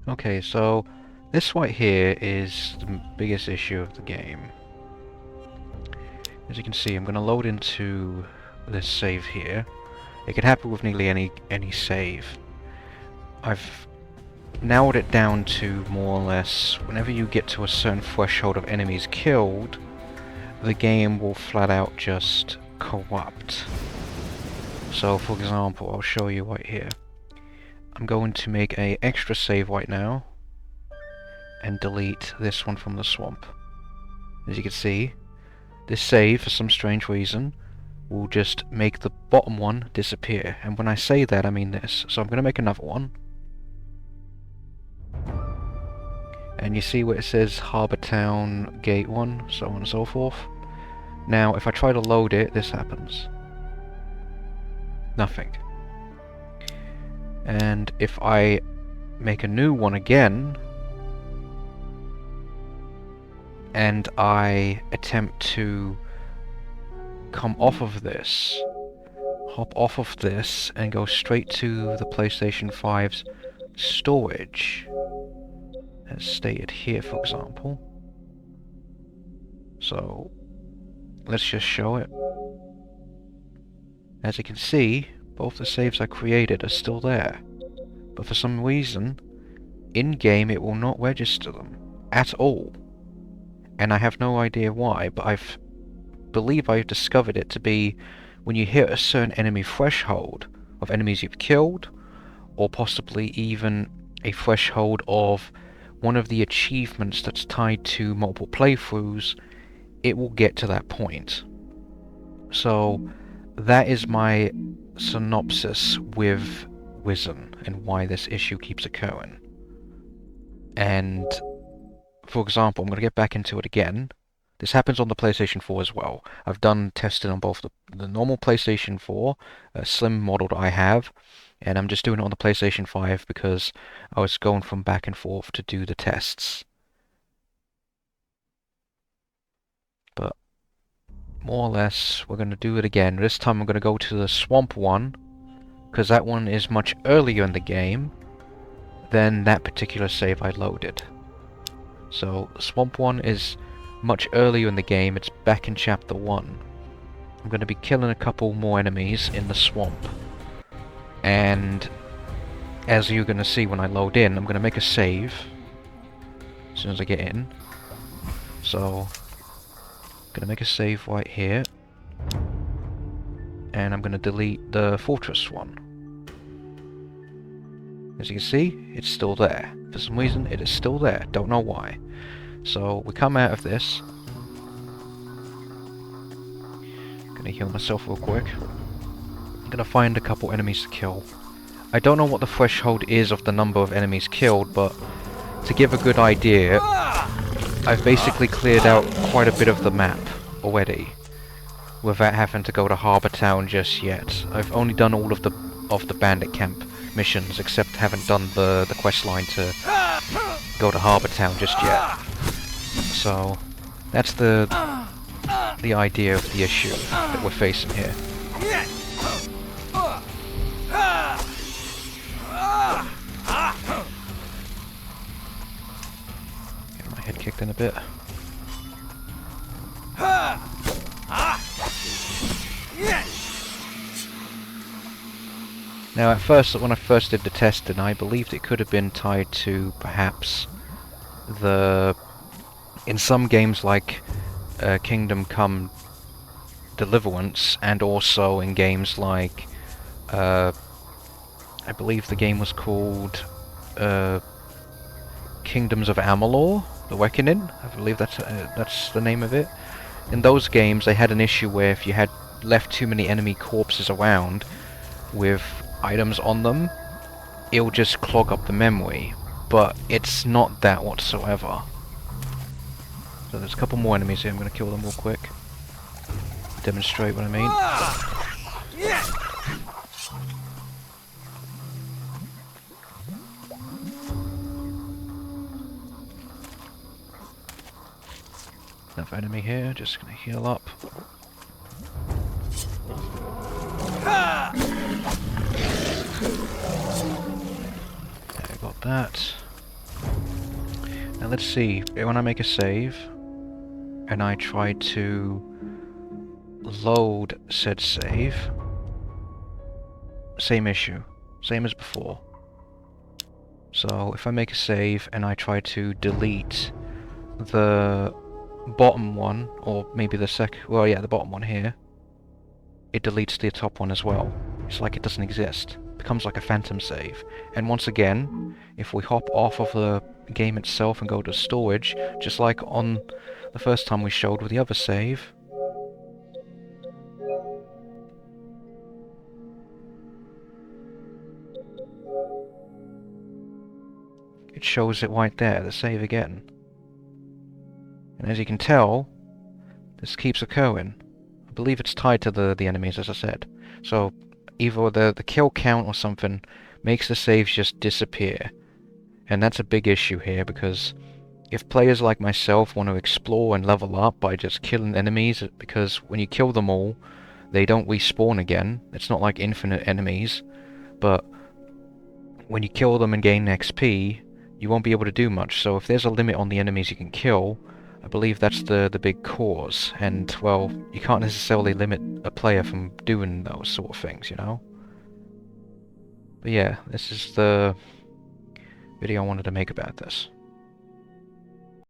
Okay, so this right here is the biggest issue of the game. As you can see, I'm going to load into this save here. It can happen with nearly any save. I've narrowed it down to more or less whenever you get to a certain threshold of enemies killed, the game will flat out just corrupt. So for example, I'll show you right here. I'm going to make a extra save right now and delete this one from the swamp. As you can see, this save, for some strange reason, will just make the bottom one disappear. And when I say that, I mean this. So I'm going to make another one. And you see where it says Harbour Town Gate 1, so on and so forth. Now, if I try to load it, this happens. Nothing. And if I make a new one again, and I attempt to come off of this, hop off of this, and go straight to the PlayStation 5's storage, as stated here, for example. So, let's just show it. As you can see, both the saves I created are still there, but for some reason, in-game it will not register them at all. And I have no idea why, but I believe I've discovered it to be when you hit a certain enemy threshold of enemies you've killed, or possibly even a threshold of one of the achievements that's tied to multiple playthroughs, it will get to that point. So that is my synopsis with Wizen and why this issue keeps occurring. And for example, I'm going to get back into it again. This happens on the PlayStation 4 as well. I've done testing on both the normal PlayStation 4, a slim model that I have, and I'm just doing it on the PlayStation 5 because I was going from back and forth to do the tests. But more or less, we're going to do it again. This time I'm going to go to the Swamp one, because that one is much earlier in the game than that particular save I loaded. So, the Swamp one is much earlier in the game, it's back in Chapter 1. I'm going to be killing a couple more enemies in the swamp. And as you're going to see when I load in, I'm going to make a save as soon as I get in. So, I'm going to make a save right here. And I'm going to delete the Fortress one. As you can see, it's still there. For some reason, it is still there. Don't know why. So, we come out of this. Gonna heal myself real quick. Gonna find a couple enemies to kill. I don't know what the threshold is of the number of enemies killed, but to give a good idea, I've basically cleared out quite a bit of the map already, without having to go to Harbour Town just yet. I've only done all of the bandit camp missions, except haven't done the quest line to go to Harbour Town just yet. So that's the idea of the issue that we're facing here. Get my head kicked in a bit. Now at first, when I first did the testing, I believed it could have been tied to perhaps in some games like Kingdom Come Deliverance, and also in games like I believe the game was called Kingdoms of Amalur: The Reckoning. I believe that's the name of it. In those games, they had an issue where if you had left too many enemy corpses around with items on them, it'll just clog up the memory. But it's not that whatsoever. So there's a couple more enemies here. I'm going to kill them real quick. Demonstrate what I mean. Another enemy here. Just going to heal up. There, got that. Now let's see, when I make a save, and I try to load said save, same issue, same as before. So if I make a save and I try to delete the bottom one, or maybe the the bottom one here, it deletes the top one as well. It's like it doesn't exist. It becomes like a phantom save. And once again, if we hop off of the game itself and go to storage, just like on the first time we showed with the other save, it shows it right there, the save again. And as you can tell, this keeps occurring. I believe it's tied to the enemies, as I said. So either the kill count or something makes the saves just disappear. And that's a big issue here, because if players like myself want to explore and level up by just killing enemies, because when you kill them all, they don't respawn again. It's not like infinite enemies, but when you kill them and gain XP, you won't be able to do much. So if there's a limit on the enemies you can kill, I believe that's the big cause. And, well, you can't necessarily limit a player from doing those sort of things, you know? But yeah, this is the video I wanted to make about this.